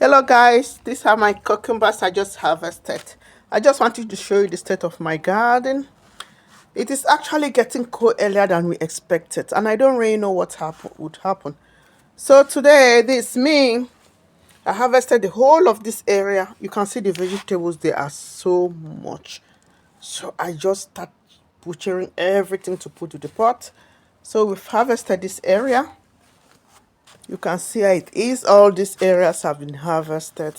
Hello guys, these are my cucumbers I just harvested. I just wanted to show you the state of my garden. It is actually getting cold earlier than we expected, and I don't really know what would happen. So today, this me. I harvested the whole of this area. You can see the vegetables, there are so much. So I just start butchering everything to put to the pot. So we've harvested this area. You can see how it is. All these areas have been harvested.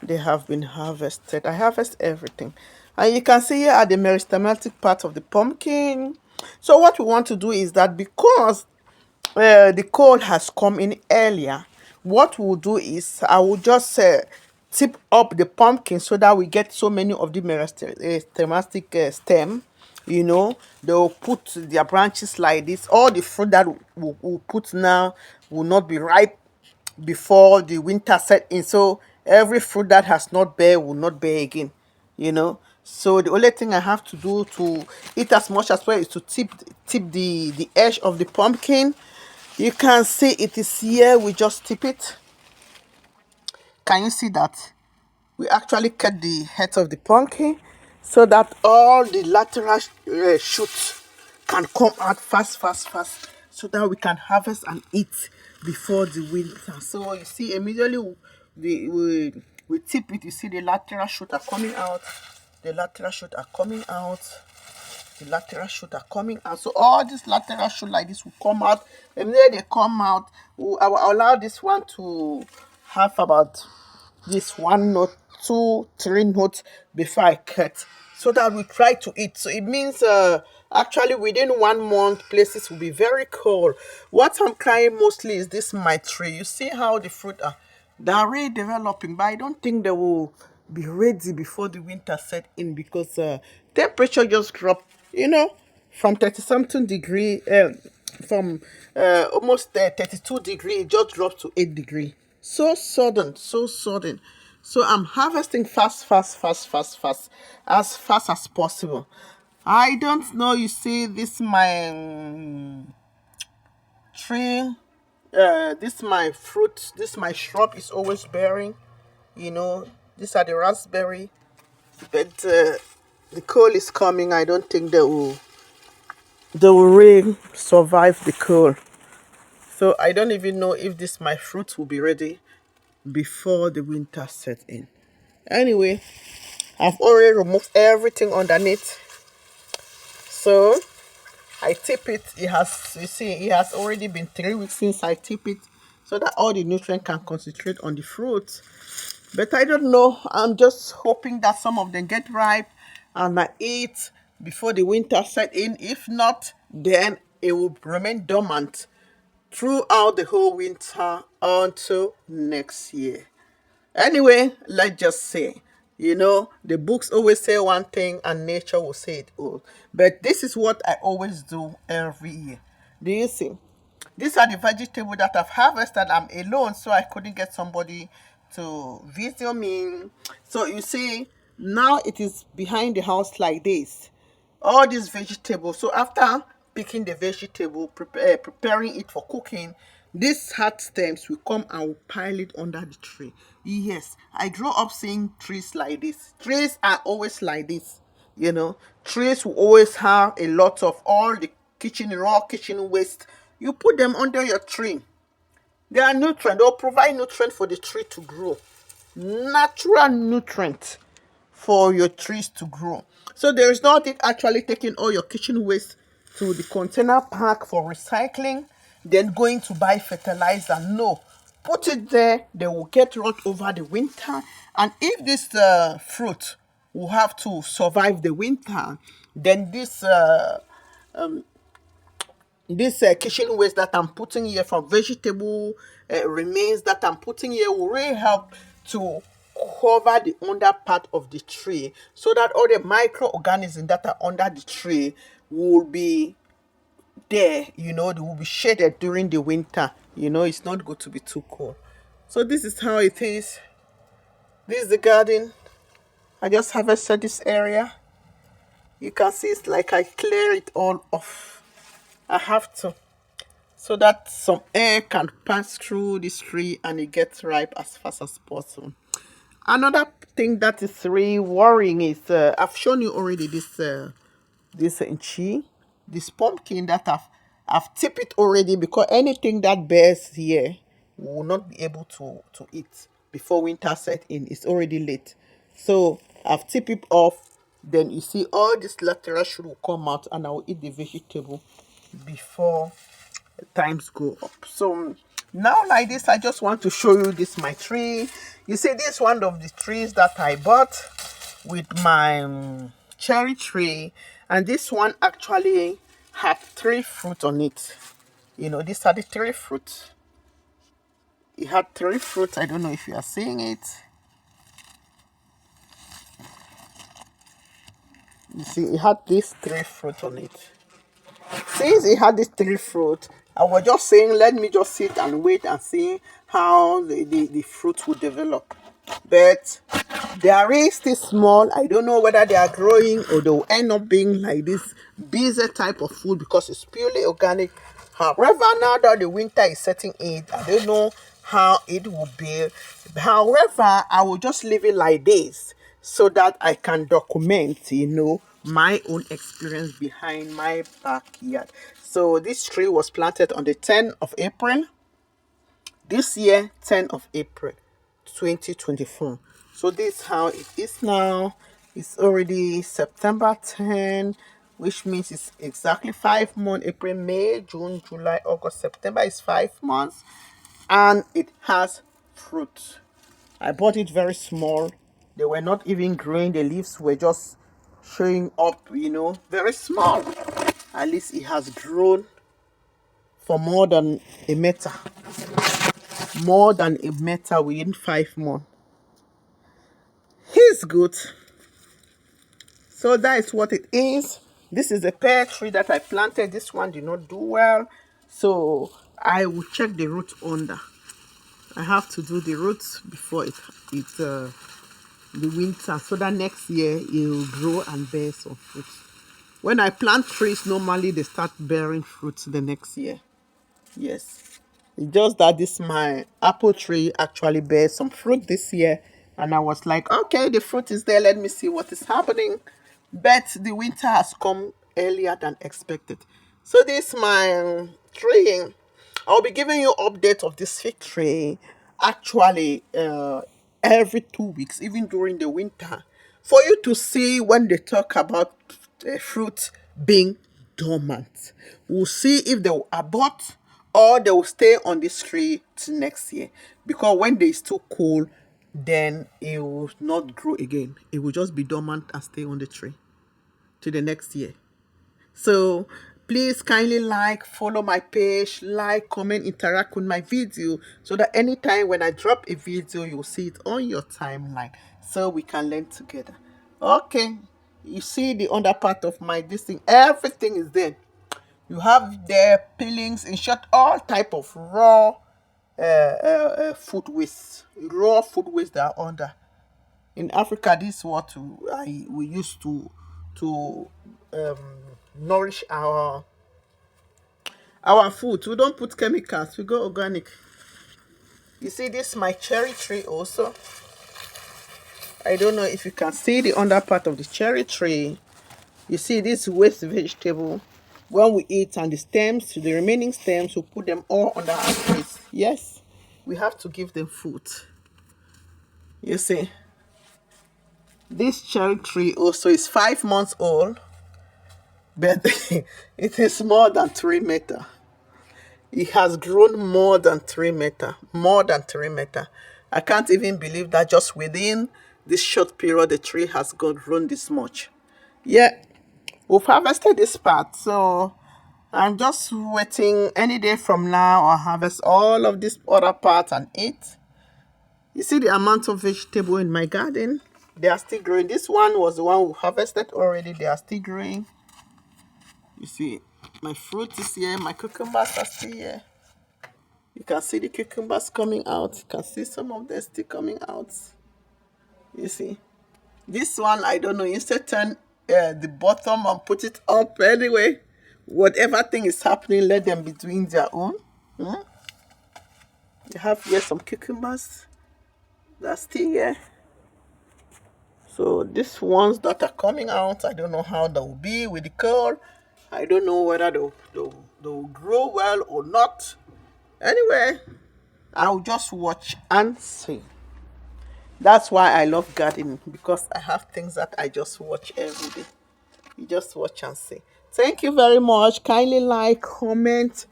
They have been harvested. I harvest everything. And you can see here are the meristematic part of the pumpkin. So what we want to do is that because the cold has come in earlier, what we'll do is I will just tip up the pumpkin so that we get so many of the meristematic stem. They'll put their branches like this. All the fruit that we'll put now will not be ripe before the winter set in. So every fruit that has not bear will not bear again. So the only thing I have to do to eat as much as well is to tip the edge of the pumpkin. You can see it is here. We just tip it. Can you see that? We actually cut the head of the pumpkin so that all the lateral shoots can come out fast, fast, fast, so that we can harvest and eat before the winter. So you see, immediately we tip it. You see the lateral shoot are coming out. The lateral shoot are coming out. The lateral shoot are coming out. So all these lateral shoot like this will come out. And then they come out, I will allow this one to have about this 1 note, 2, 3 notes before I cut, so that we try to eat. So it means actually within 1 month places will be very cold. What I'm crying mostly is this my tree. You see how the fruit are, they are really developing, but I don't think they will be ready before the winter set in, because temperature just dropped, from 30 something degree, from almost 32 degree, it just dropped to 8 degree. So sudden, so sudden. So I'm harvesting fast, fast, fast, fast, fast as possible. I don't know. You see, this my tree, this my fruit, this my shrub is always bearing. These are the raspberry, but the cold is coming. I don't think they will really survive the cold. So I don't even know if this my fruit will be ready before the winter set in. Anyway, I've already removed everything underneath. So I tip it. You see, it has already been 3 weeks since I tip it, so that all the nutrient can concentrate on the fruit. But I don't know. I'm just hoping that some of them get ripe and I eat before the winter set in. If not, then it will remain dormant throughout the whole winter until next year. Anyway, let's just say, the books always say one thing and nature will say it all. But this is what I always do every year. Do you see? These are the vegetables that I've harvested. I'm alone, so I couldn't get somebody to visit me. So you see, now it is behind the house like this. All these vegetables. So after picking the vegetable, preparing it for cooking, these hard stems will come and will pile it under the tree. Yes, I grew up seeing trees like this. Trees are always like this. Trees will always have a lot of all the raw kitchen waste. You put them under your tree. They are nutrient. They'll provide nutrient for the tree to grow. Natural nutrient for your trees to grow. So there is nothing actually taking all your kitchen waste to the container park for recycling, then going to buy fertilizer. No. Put it there, they will get rot over the winter. And if this fruit will have to survive the winter, then this kitchen waste that I'm putting here from vegetable remains that I'm putting here will really help to cover the under part of the tree, so that all the microorganisms that are under the tree will be there. They will be shaded during the winter. It's not good to be too cold. So this is how it is. This is the garden. I just harvested this area. You can see it's like I clear it all off. I have to. so that some air can pass through this tree and it gets ripe as fast as possible. Another thing that is really worrying is I've shown you already this chi, this pumpkin that I've tipped it already, because anything that bears here will not be able to eat before winter set in. It's already late. So I've tipped it off. Then you see all this lateral shoot will come out and I will eat the vegetable before times go up. So now like this, I just want to show you this my tree. You see, this one of the trees that I bought with my cherry tree, and this one actually had three fruit on it. You know, these are the three fruit. It had three fruit. I don't know if you are seeing it. You see, it had these three fruit on it. Since it had this three fruit, I was just saying, let me just sit and wait and see how the fruit will develop. But they are really still small. I don't know whether they are growing or they will end up being like this busy type of food because it's purely organic. However, now that the winter is setting in, I don't know how it will be. However, I will just leave it like this so that I can document, my own experience behind my backyard. So this tree was planted on the 10th of April this year, 10th of April 2024. So this is how it is now. It's already September 10, which means it's exactly 5 months. April, May, June, July, August, September is 5 months, and it has fruit. I bought it very small. They were not even growing. The leaves were just showing up, very small. At least it has grown for more than a meter. More than a meter within 5 months. He's good. So that is what it is. This is a pear tree that I planted. This one did not do well. So I will check the root under. I have to do the roots before the winter, so that next year it will grow and bear some fruit. When I plant trees, normally they start bearing fruits the next year. Yes. It's just that this my apple tree actually bears some fruit this year. And I was like, okay, the fruit is there. Let me see what is happening. But the winter has come earlier than expected. So this my tree. I'll be giving you update of this fig tree actually every 2 weeks, even during the winter, for you to see when they talk about fruit being dormant. We'll see if they will abort or they will stay on this tree till next year. Because when it's too cold, then it will not grow again. It will just be dormant and stay on the tree till the next year. So please kindly follow my page, comment, interact with my video so that anytime when I drop a video, you'll see it on your timeline so we can learn together. Okay, you see the under part of my this thing, everything is there. You have there peelings, in short, all type of raw food waste, that are under. In Africa, this is what we used to um, nourish our food. We don't put chemicals. We go organic. You see this my cherry tree also. I don't know if you can see the under part of the cherry tree. You see this waste vegetable. When we eat, and the remaining stems, we put them all under our trees. Yes, we have to give them food. You see, this cherry tree also is 5 months old, but it is more than 3 meter. It has grown more than 3 meter. More than 3 meter. I can't even believe that just within this short period, the tree has grown this much. Yeah, we've harvested this part, so I'm just waiting any day from now. I'll harvest all of this other part and eat. You see the amount of vegetable in my garden? They are still growing. This one was the one we harvested already. They are still growing. You see, my fruit is here. My cucumbers are still here. You can see the cucumbers coming out. You can see some of them still coming out. You see. This one, I don't know. Instead turn the bottom and put it up anyway. Whatever thing is happening, let them be doing their own. Hmm? You have here some cucumbers that's still here. So these ones that are coming out, I don't know how they will be with the curl. I don't know whether they'll grow well or not. Anyway, I'll just watch and see. That's why I love gardening, because I have things that I just watch every day. You just watch and see. Thank you very much. Kindly like, comment,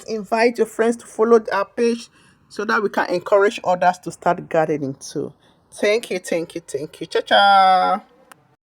invite your friends to follow our page so that we can encourage others to start gardening too. Thank you, thank you, thank you. Ciao, ciao.